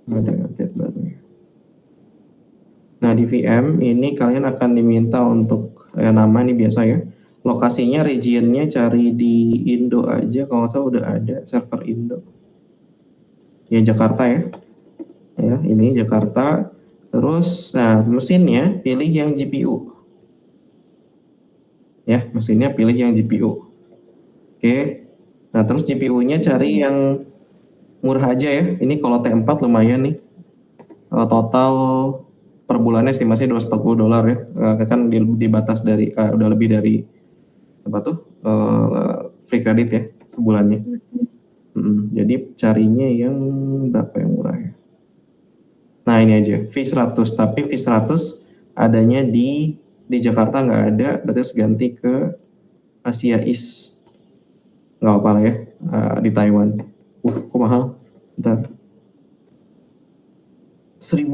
ada update baru. Nah, di VM ini kalian akan diminta untuk nama ini biasa ya. Lokasinya, regionnya cari di Indo aja, kalau nggak salah udah ada server Indo. Ya Jakarta ya. Ya, ini Jakarta. Terus, nah mesinnya pilih yang GPU. Ya, mesinnya pilih yang GPU. Oke. Nah, terus GPU-nya cari yang murah aja ya. Ini kalau T4 lumayan nih. Total per bulannya estimasi $240 ya. Kan dibatas dari udah lebih dari apa tuh free credit ya sebulannya. Jadi carinya yang berapa yang murah ya. Nah ini aja V100, tapi V100 adanya di Jakarta nggak ada, berarti harus ganti ke Asia East. Nggak apa-apa lah ya, di Taiwan. Kok mahal? Bentar. 1.000.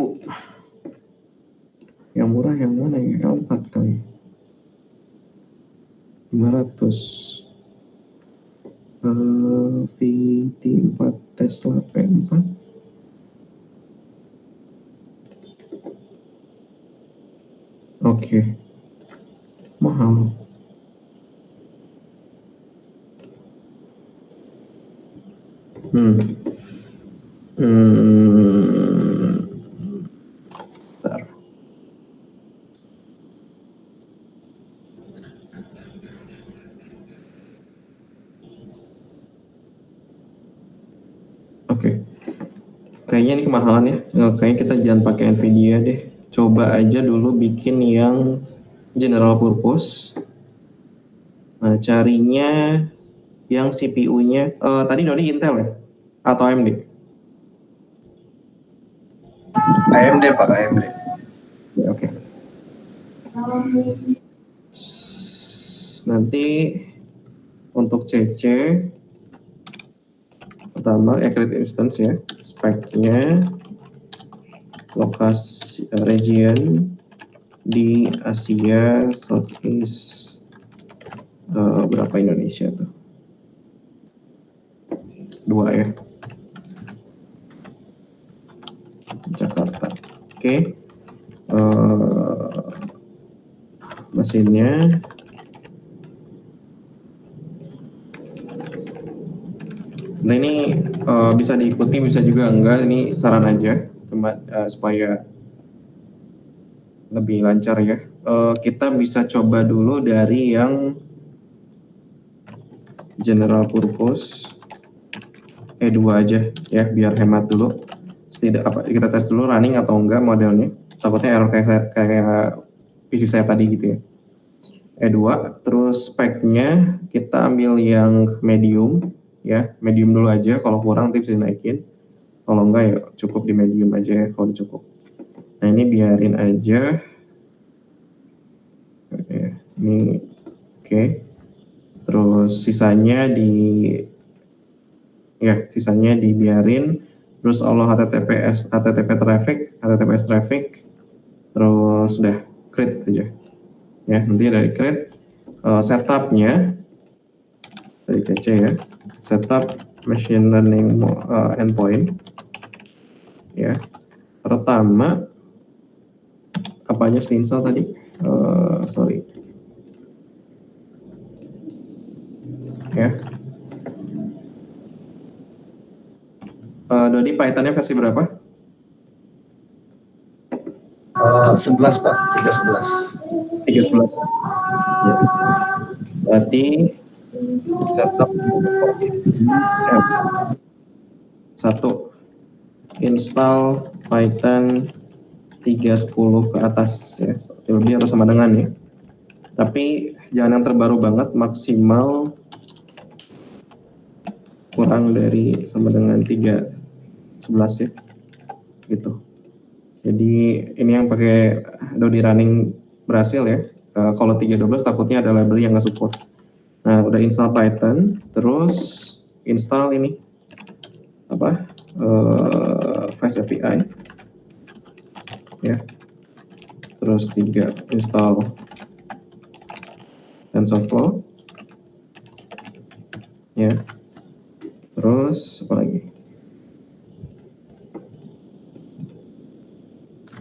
Yang murah yang mana ya? L4 kali. 500. VT4 Tesla P4. Oke. Mahal. Bentar. Oke. Kayaknya ini kemahalan ya. Kayaknya kita jangan pakai Nvidia deh. Coba aja dulu bikin yang general purpose. Nah, carinya yang CPU-nya tadi Doni Intel ya? Atau AMD? AMD Pak, AMD. Ya, oke. Nanti untuk CC pertama create instance ya, speknya lokasi region di Asia Southeast, berapa Indonesia tuh? 2 ya, Jakarta. Oke. Mesinnya nah ini bisa diikuti bisa juga enggak, ini saran aja cuma supaya lebih lancar ya. Kita bisa coba dulu dari yang general purpose E2 aja ya, biar hemat dulu. Kita tes dulu running atau enggak modelnya, takutnya error kayak PC saya tadi gitu ya. E2, terus speknya kita ambil yang medium ya, medium dulu aja, kalau kurang nanti bisa dinaikin, kalau enggak ya cukup di medium aja ya kalau cukup. Nah ini biarin aja. Ini oke. Terus sisanya dibiarin. Terus Allah HTTPS traffic, terus udah create aja. Ya, nanti dari create setupnya dari CC ya. Setup machine learning endpoint. Ya. Pertama apanya install tadi? Sorry. Ya. Dodi, Python-nya versi berapa? 11 Pak, 311. 311. Ya. Berarti setup satu install Python 3.10 ke atas ya, lebih atau sama dengan ya. Tapi jangan yang terbaru banget, maksimal kurang dari sama dengan 3.11 ya, gitu. Jadi ini yang pakai Dodi running berhasil ya. Kalau 3.12 takutnya ada library yang nggak support. Nah udah install Python, terus install ini apa? Fast API ya. Terus 3 install TensorFlow ya. Terus apa lagi?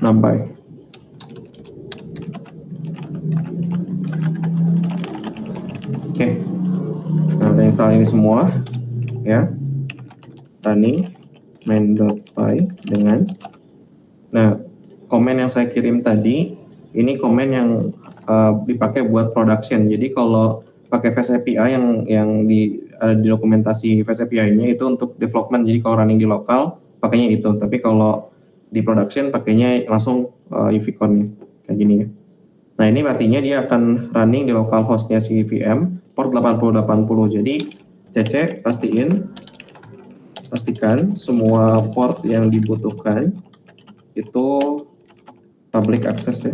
numpy. Oke, nah udah install ini semua ya, running main.py dengan, nah komen yang saya kirim tadi ini komen yang dipakai buat production. Jadi kalau pakai Fast API yang di dokumentasi Fast API-nya itu untuk development. Jadi kalau running di lokal pakainya itu, tapi kalau di production pakainya langsung UV-Con kayak gini ya. Nah ini artinya dia akan running di local hostnya si VM port 8080. Jadi CC pastikan semua port yang dibutuhkan itu public access ya,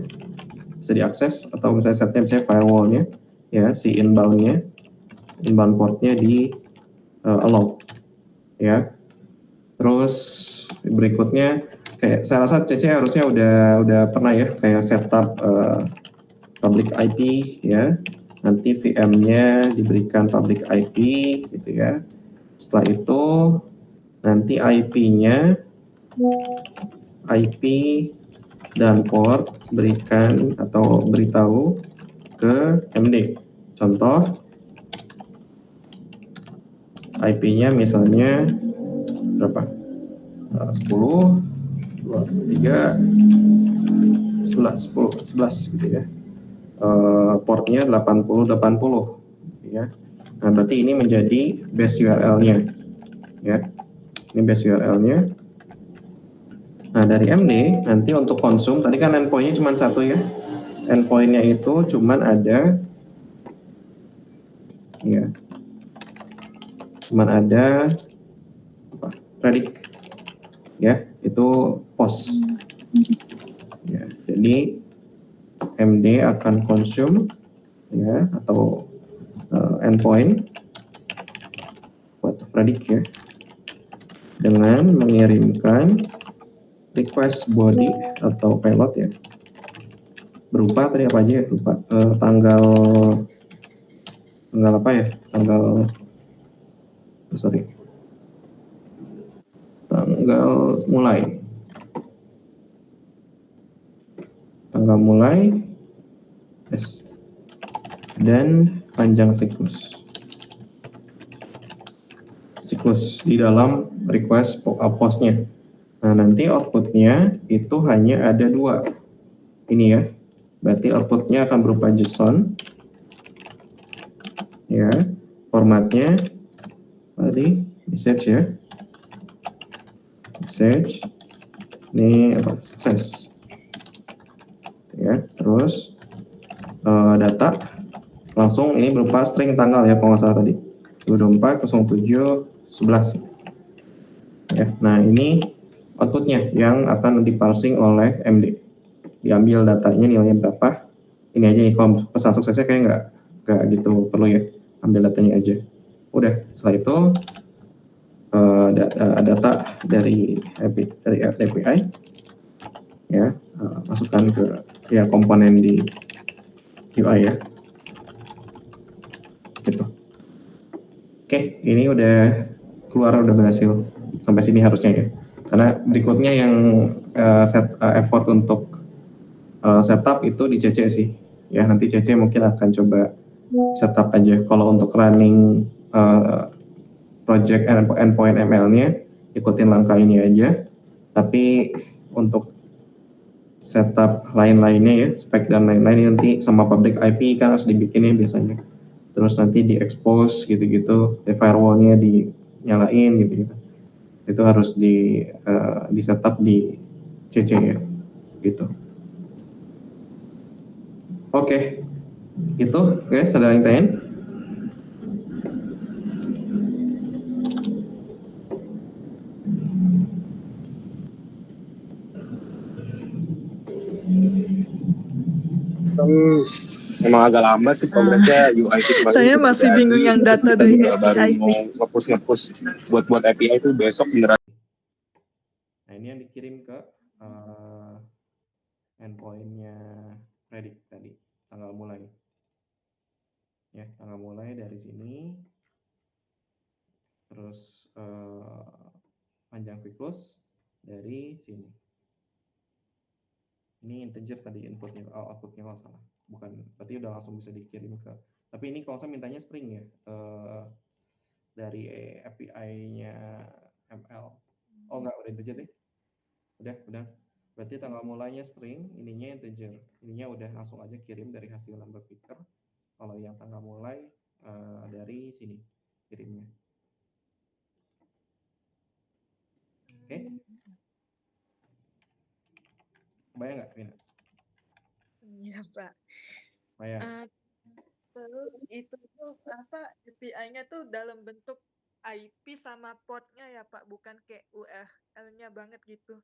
bisa diakses, atau misalnya setnya misalnya firewallnya ya, si inbound portnya di allow ya. Terus berikutnya kayak saya rasa CC harusnya udah pernah ya kayak setup public IP ya, nanti VM-nya diberikan public IP gitu ya. Setelah itu nanti IP dan port berikan atau beritahu ke MD. Contoh IP-nya misalnya berapa? 10, 23, 11, 10, 11 gitu ya. Portnya 8080 ya. Nah, berarti ini menjadi base URL-nya ya. Ini base URL-nya. Nah, dari MD nanti untuk konsum tadi kan endpoint-nya cuma satu ya. Endpoint-nya itu cuma ada ya. Cuma ada predict ya, itu post. Ya, jadi MD akan konsum ya atau endpoint buat predict ya, dengan mengirimkan request body atau payload ya, berupa tadi apa aja ya, lupa, tanggal apa ya, tanggal mulai yes, dan panjang siklus di dalam request postnya. Nah, nanti outputnya itu hanya ada 2 ini ya, berarti outputnya akan berupa JSON ya, formatnya tadi message ya, message ini apa, success ya. Terus data langsung ini berupa string tanggal ya, kalau nggak salah tadi 24 07 11 ya. Nah ini outputnya yang akan diparsing oleh MD, diambil datanya nilainya berapa. Ini aja nih, kalau pesan suksesnya kayak nggak gitu perlu ya, ambil datanya aja udah. Setelah itu data dari API ya, masukkan ke ya komponen di UI ya gitu. Oke, ini udah keluar, udah berhasil sampai sini harusnya ya. Karena berikutnya yang effort untuk setup itu di CC sih ya, nanti CC mungkin akan coba setup aja. Kalau untuk running project endpoint ML-nya ikutin langkah ini aja, tapi untuk setup lain-lainnya ya, spek dan lain-lain nanti sama public IP kan harus dibikin ya biasanya, terus nanti di expose gitu-gitu, firewall-nya dinyalain gitu-gitu, itu harus di setup di CC ya gitu. Oke, itu guys, ada yang tanya? Emang agak lama sih progresnya UI itu kemarin. Saya masih bingung yang data kita dari juga baru API. mau nge-push buat API itu besok beneran. Nah ini yang dikirim ke endpoint-nya predict tadi, tanggal mulai ya, tanggal mulai dari sini, terus panjang siklus dari sini. Ini integer tadi inputnya, outputnya kalau salah. Bukan, berarti udah langsung bisa dikirim ke. Tapi ini kalau saya mintanya string ya, dari API-nya ML. Oh enggak, udah integer deh. Udah. Berarti tanggal mulainya string, ininya integer. Ininya udah langsung aja kirim dari hasil number picker. Kalau yang tanggal mulai dari sini kirimnya. Oke? Kebayang nggak, Vina? Iya, Pak. Kebayang. Terus itu tuh apa API-nya tuh dalam bentuk IP sama portnya ya Pak, bukan kayak URL-nya banget gitu,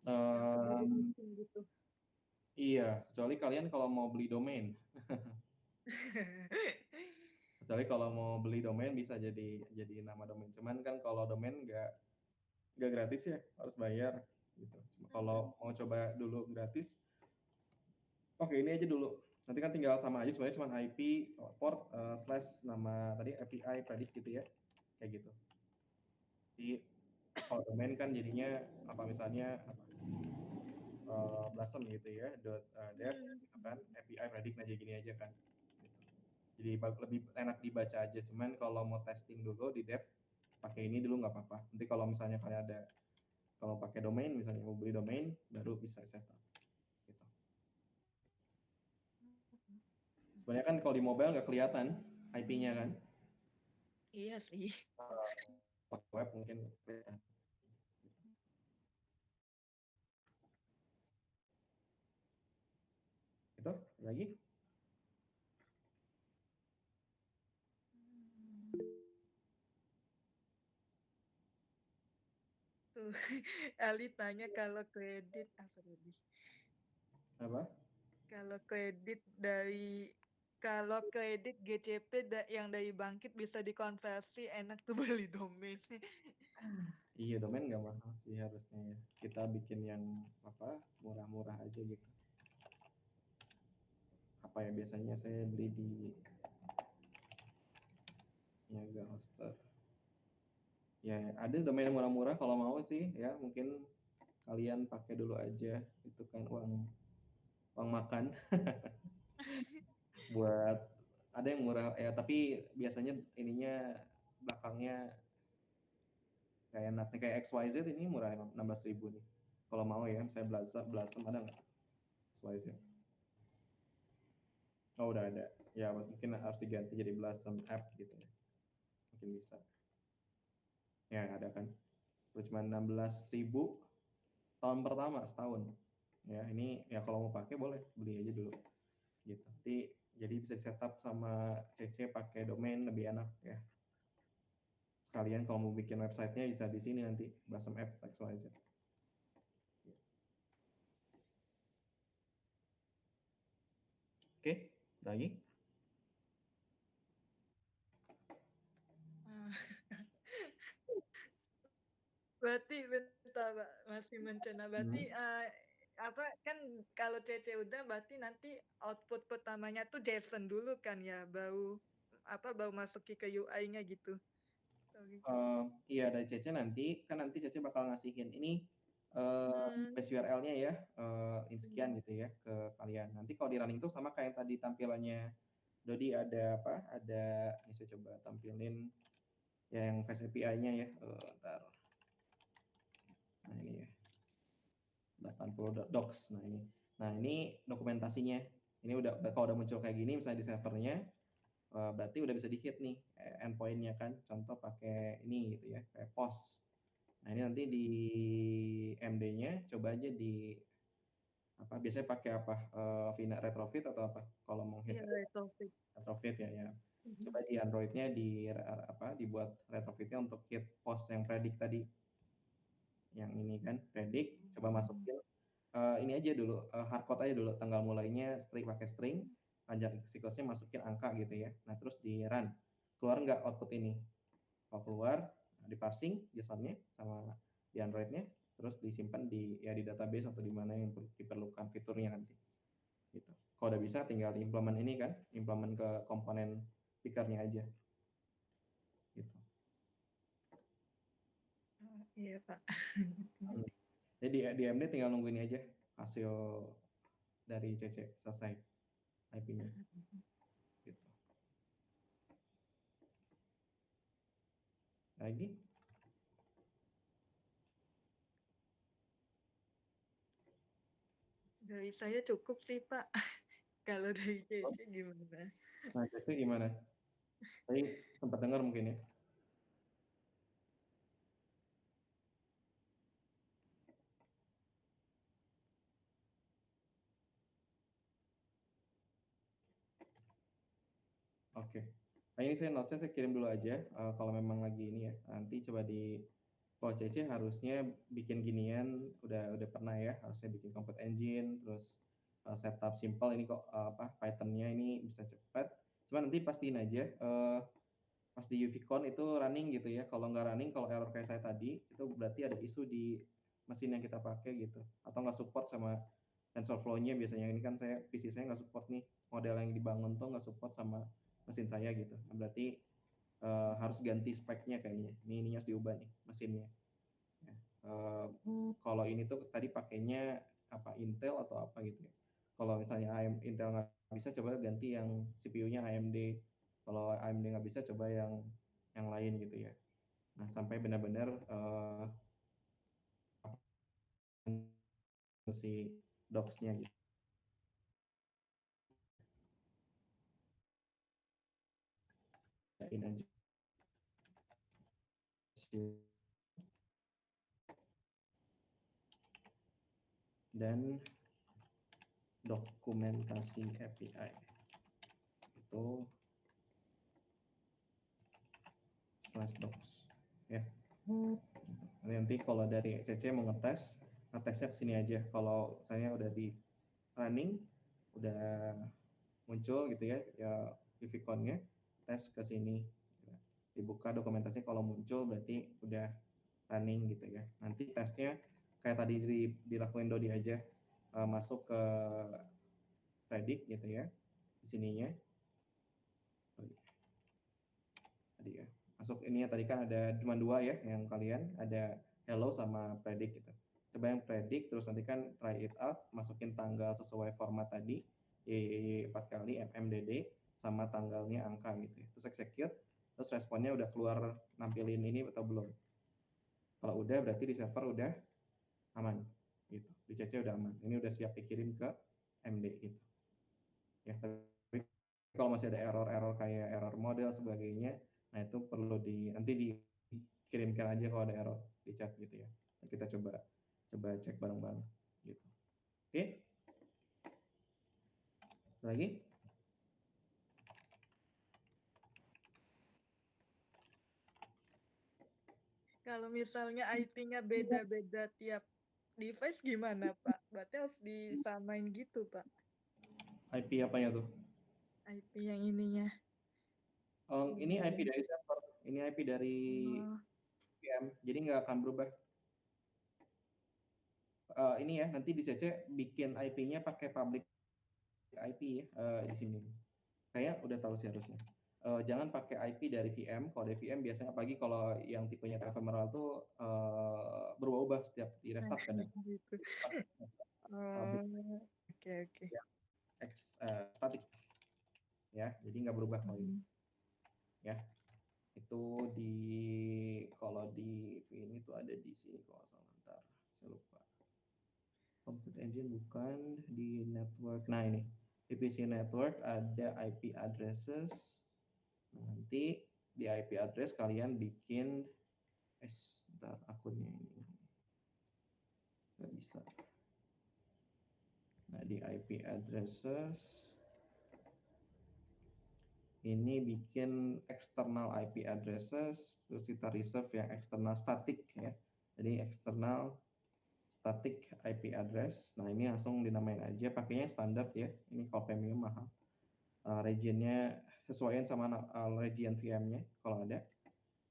yang sendiri bikin gitu. Iya, kecuali kalian kalau mau beli domain. Kecuali kalau mau beli domain bisa jadi nama domain. Cuman kan kalau domain nggak gratis ya, harus bayar gitu. Cuma kalau mau coba dulu gratis, oke ini aja dulu. Nanti kan tinggal sama aja sebenarnya cuma IP port slash nama tadi API predict gitu ya, kayak gitu. Jadi kalau domain kan jadinya apa misalnya apa, Blossom gitu ya, .dev gitu kan, API predict aja gini aja kan. Gitu. Jadi lebih enak dibaca aja. Cuman kalau mau testing dulu di dev, pakai ini dulu nggak apa-apa. Nanti kalau misalnya kalian ada, kalau pakai domain, misalnya mau beli domain, baru bisa setup. Gitu. Sebenarnya kan kalau di mobile nggak kelihatan IP-nya kan. Iya sih. Pakai web mungkin kelihatan. Itu lagi. Tuh, Ali tanya kalau kredit apa tadi? Apa? Kalau kredit GCP yang dari Bangkit bisa dikonversi, enak tuh beli domain. Iya, domain nggak mahal sih harusnya ya. Kita bikin yang apa murah-murah aja gitu. Apa ya biasanya saya beli di Niaga Hoster. Ya ada domain yang murah-murah kalau mau sih ya mungkin kalian pakai dulu aja itu kan uang makan buat ada yang murah ya tapi biasanya ininya belakangnya kayak enak nih kayak XYZ ini murah 16.000 nih kalau mau ya saya Blossom ada nggak XYZ. Oh udah ada ya mungkin harus diganti jadi Blossom app gitu ya mungkin bisa ya ada kan itu cuma 16.000 tahun pertama setahun ya ini ya kalau mau pakai boleh beli aja dulu gitu. Nanti jadi bisa setup sama CC pakai domain lebih enak ya. Sekalian kalau mau bikin websitenya bisa di sini nanti Blossom App XYZ. Oke, lagi? Berarti bentar Pak, masih mencerna. Berarti apa kan kalau CC udah berarti nanti output pertamanya tuh JSON dulu kan ya, baru masuki ke UI-nya gitu. Iya dari CC nanti kan nanti CC bakal ngasihin ini base URL-nya ya sekian gitu ya ke kalian. Nanti kalau di running tuh sama kayak tadi tampilannya Dodi ada apa? Ada ini saya coba tampilin ya yang Face API-nya ya. Ntar. Nah ini ya. 80 docs. Nah ini dokumentasinya. Ini kalau udah muncul kayak gini misalnya di servernya berarti udah bisa di-hit nih endpoint-nya kan. Contoh pakai ini gitu ya, kayak post. Nah, ini nanti di MD-nya coba aja di apa biasanya pakai apa? Vina retrofit atau apa? Kalau mau hit Iya, retrofit ya. Coba di Android-nya dibuat retrofitnya untuk hit post yang predict tadi. Yang ini kan predict, coba masukin ini aja dulu hardcode aja dulu tanggal mulainya pakai string panjang siklusnya masukin angka gitu ya nah terus di run keluar nggak output ini kalau keluar di parsing JSON-nya sama di Android-nya terus disimpan di database atau di mana yang diperlukan fiturnya nanti gitu kalau udah bisa tinggal implement ini kan implement ke komponen picker-nya aja gitu. Iya Pak. Jadi di AMD tinggal nunggu ini aja hasil dari CC selesai IP-nya gitu. Lagi? Dari saya cukup sih Pak. Kalau dari Cece gimana? Nah, CC gimana? Tadi sempat dengar mungkin ya. Oke. Nah, ini saya notes-nya saya kirim dulu aja. Kalau memang lagi ini ya, nanti coba di kalau CC harusnya bikin ginian udah pernah ya, harusnya bikin Combat Engine, terus setup simple ini kok apa Python-nya ini bisa cepat. Cuma nanti pastiin aja pas di UVCon itu running gitu ya. Kalau nggak running, kalau error kayak saya tadi, itu berarti ada isu di mesin yang kita pakai gitu. Atau nggak support sama TensorFlow-nya biasanya. Ini kan saya PC saya nggak support nih. Model yang dibangun tuh nggak support sama mesin saya gitu. Nah, berarti harus ganti speknya kayaknya. Ini harus diubah nih mesinnya. Ya. Kalau ini tuh tadi pakainya apa Intel atau apa gitu ya. Kalau misalnya Intel nggak bisa, coba ganti yang CPU-nya AMD. Kalau AMD nggak bisa, coba yang lain gitu ya. Nah, sampai benar-benar si docs-nya gitu. Ini aja. Dan dokumentasi API itu /docs ya. Nanti kalau dari CC mau ngetesnya ke sini aja. Kalau saya udah di running, udah muncul gitu ya UVCon-nya, tes ke sini. Dibuka dokumentasi, kalau muncul berarti udah running gitu ya. Nanti tesnya kayak tadi dilakuin Dodi aja, masuk ke Predict gitu ya, di sininya. Tadi ya, masuk ini ya, tadi kan ada cuma dua ya yang kalian, ada hello sama Predict gitu. Coba yang Predict, terus nanti kan try it out, masukin tanggal sesuai format tadi, Y 4 kali, MMDD, sama tanggalnya angka gitu ya. Terus execute, terus responnya udah keluar nampilin ini atau belum. Kalau udah berarti di server udah aman gitu, di CC udah aman, ini udah siap dikirim ke MD gitu ya. Tapi kalau masih ada error kayak error model sebagainya, nah itu perlu nanti dikirimkan aja kalau ada error di chat gitu ya. Nah, kita coba cek bareng-bareng gitu. Oke, lagi Kalau misalnya IP-nya beda-beda tiap device gimana Pak? Berarti harus disamain gitu Pak, IP apanya tuh? IP yang ininya. Ini IP dari server, ini IP dari Oh, VM, jadi nggak akan berubah. Ini ya, nanti di CC bikin IP-nya pakai public IP ya, di sini. Kayak udah tahu sih harusnya. Jangan pakai IP dari VM. Kalau dari VM biasanya, apalagi kalau yang tipenya ephemeral tuh berubah-ubah setiap di nah, restart kadang. gitu. Public Oh, oke. ya, static ya, jadi nggak berubah kalau ini ya. Itu kalau di ini tuh ada di sini kalau nggak salah, ntar saya lupa. Compute Engine bukan di network. Nah ini di PC network ada IP addresses. Nanti di IP address kalian bikin ntar akunnya ini nggak bisa. Nah di IP addresses ini bikin external IP addresses, terus kita reserve yang external static ya. Jadi external static IP address. Nah ini langsung dinamain aja, pakainya standar ya. Ini kalau premium mahal. Regionnya sesuaikan sama region VM-nya kalau ada.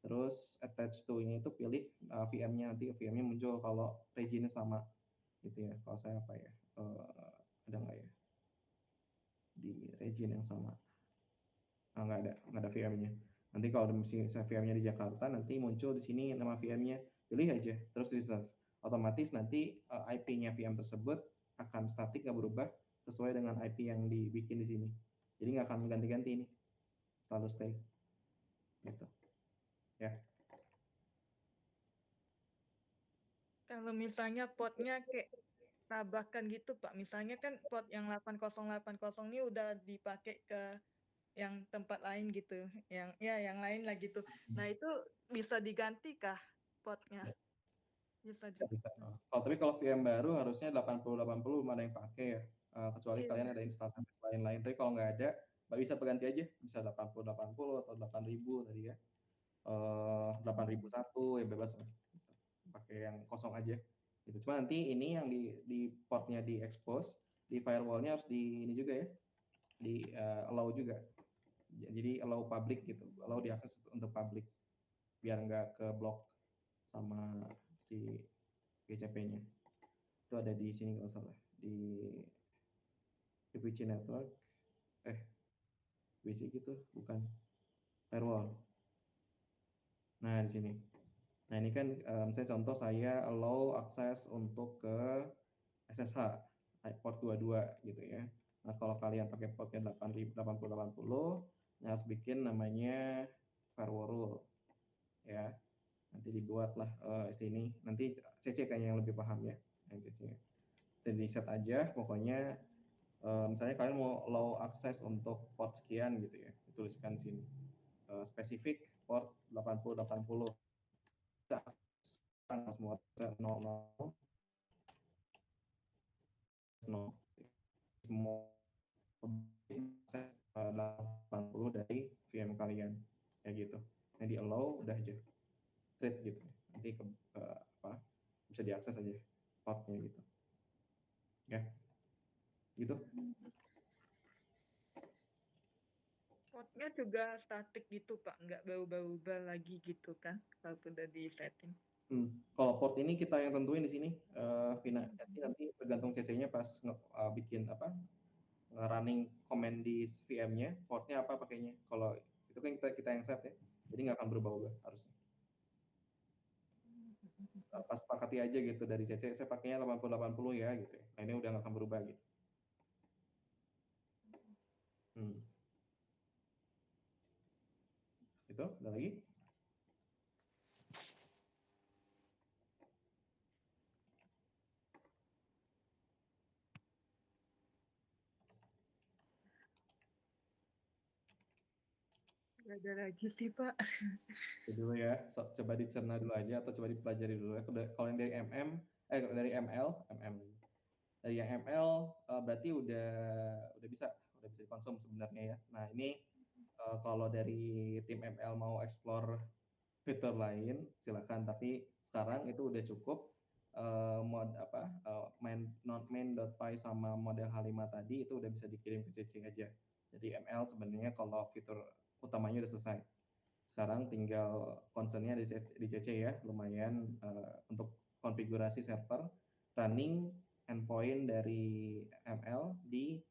Terus attach to-nya itu pilih VM-nya, nanti VM-nya muncul kalau regionnya sama gitu ya. Kalau saya apa ya, ada nggak ya di region yang sama? Nggak ada VM-nya. Nanti kalau misalnya VM-nya di Jakarta, nanti muncul di sini nama VM-nya, pilih aja, terus reserve. Otomatis nanti IP-nya VM tersebut akan statik, nggak berubah sesuai dengan IP yang dibikin di sini. Jadi nggak akan ganti-ganti ini, selalu stay. Gitu. Ya. Kalau misalnya potnya kayak tabrakan gitu Pak, misalnya kan pot yang 8080 ini udah dipakai ke yang tempat lain gitu, yang lain lah gitu. Nah itu bisa diganti kah potnya? Bisa juga. Bisa. Kalau VM baru harusnya 8080 mana yang pakai ya. Kecuali kalian Iya. ada install lain-lain. Tapi kalau nggak ada, Mbak bisa berganti aja. Bisa 8080 atau 8000 tadi ya. 8001 ya bebas lah. Pakai yang kosong aja. Gitu. Cuma nanti ini yang di portnya di expose, di firewallnya harus di ini juga ya, di allow juga. Jadi allow public gitu, allow diakses untuk public biar nggak ke block sama si GCP-nya. Itu ada di sini kalau salah, di VPC network, VPC gitu, bukan firewall. Nah di sini. Nah ini kan saya contoh saya allow akses untuk ke SSH port 22 gitu ya. Nah kalau kalian pakai portnya 8080, harus bikin namanya firewall rule ya. Nanti dibuatlah sini. Nanti CC kayaknya yang lebih paham ya, yang CC. Jadi set aja, pokoknya misalnya kalian mau allow akses untuk port sekian gitu ya, dituliskan sini. Spesifik port 8080 semua 00 semua akses 80 dari VM kalian kayak gitu. Nah di allow udah aja create gitu. Nanti apa bisa diakses aja portnya gitu. Ya. Gitu. Potnya juga statik gitu Pak, nggak berubah-ubah lagi gitu kan kalau sudah di setting. Kalau port ini kita yang tentuin di sini, Vina. Nanti tergantung CC-nya pas bikin apa, running command di VM-nya, portnya apa pakainya. Kalau itu kan kita yang set ya, jadi nggak akan berubah-ubah harusnya. Pas sepakati aja gitu dari CC, saya pakainya 8080 ya gitu ya. Nah ini udah nggak akan berubah gitu. Itu, ada lagi? Nggak ada lagi sih Pak. Itu dulu ya, coba dicerna dulu aja atau coba dipelajari dulu ya. Kalau yang dari dari ML, dari yang ML berarti udah bisa dikonsum sebenarnya ya. Nah ini kalau dari tim ML mau explore fitur lain silakan, tapi sekarang itu udah cukup mod apa main.py sama model H5 tadi itu udah bisa dikirim ke CC aja. Jadi ML sebenarnya kalau fitur utamanya udah selesai. Sekarang tinggal concernnya di CC ya, lumayan untuk konfigurasi server, running endpoint dari ML di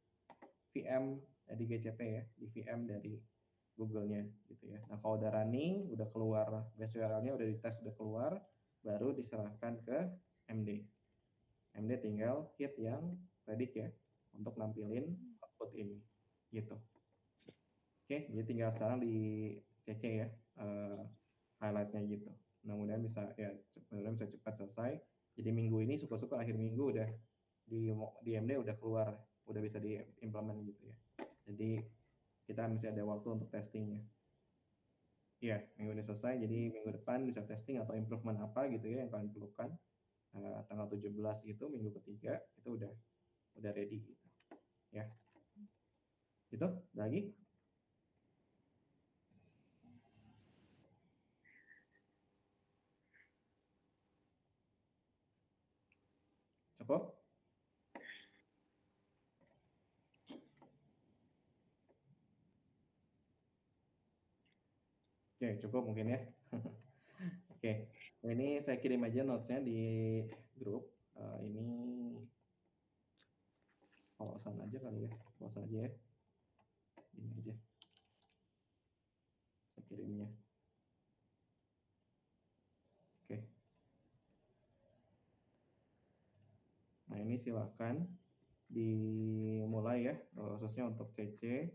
VM di GCP ya, di VM dari Google-nya gitu ya. Nah kalau udah running, udah keluar base URL-nya, udah dites, udah keluar, baru diserahkan ke MD. MD tinggal hit yang predict ya, untuk nampilin output ini, gitu. Oke, jadi tinggal sekarang di CC ya, highlight-nya gitu. Nah, mudah-mudahan bisa cepat selesai. Jadi minggu ini syukur-syukur akhir minggu udah di MD udah keluar, udah bisa diimplement gitu ya. Jadi kita masih ada waktu untuk testingnya. Iya, minggu ini selesai, jadi minggu depan bisa testing atau improvement apa gitu ya yang kalian perlukan. Tanggal 17 itu minggu ketiga itu udah ready gitu. Ya. Itu lagi? Cukup? Oke, cukup mungkin ya. Oke, nah, ini saya kirim aja notes-nya di grup. Ini posan aja kali ya, posan aja ya. Ini aja. Saya kirimnya. Oke. Nah ini silakan dimulai ya, khususnya untuk CC,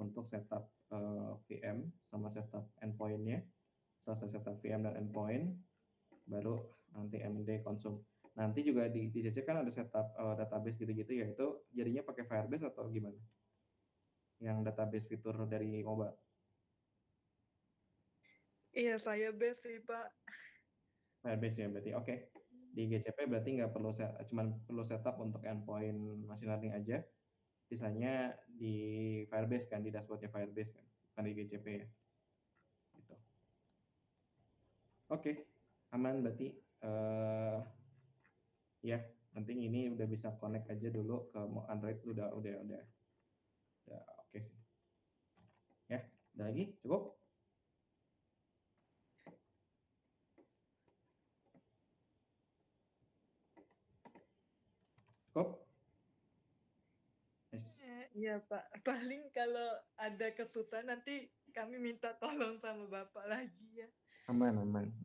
untuk setup VM sama setup endpoint-nya. Selesai setup VM dan endpoint, baru nanti MD konsum. Nanti juga di CC kan ada setup database gitu-gitu ya, itu jadinya pakai Firebase atau gimana? Yang database fitur dari mobile. Iya, Firebase sih, Pak. Firebase ya berarti. Oke. Di GCP berarti nggak perlu cuman perlu setup untuk endpoint machine learning aja. Sisanya di Firebase kan, di dashboardnya Firebase kan, bukan di GCP ya. Gitu. Oke, aman berarti. Ya, penting ini udah bisa connect aja dulu ke Android, udah oke sih. Ya, ada lagi? Cukup? Cukup? Yes. Iya, Pak. Paling kalau ada kesusahan nanti kami minta tolong sama Bapak lagi ya. Aman.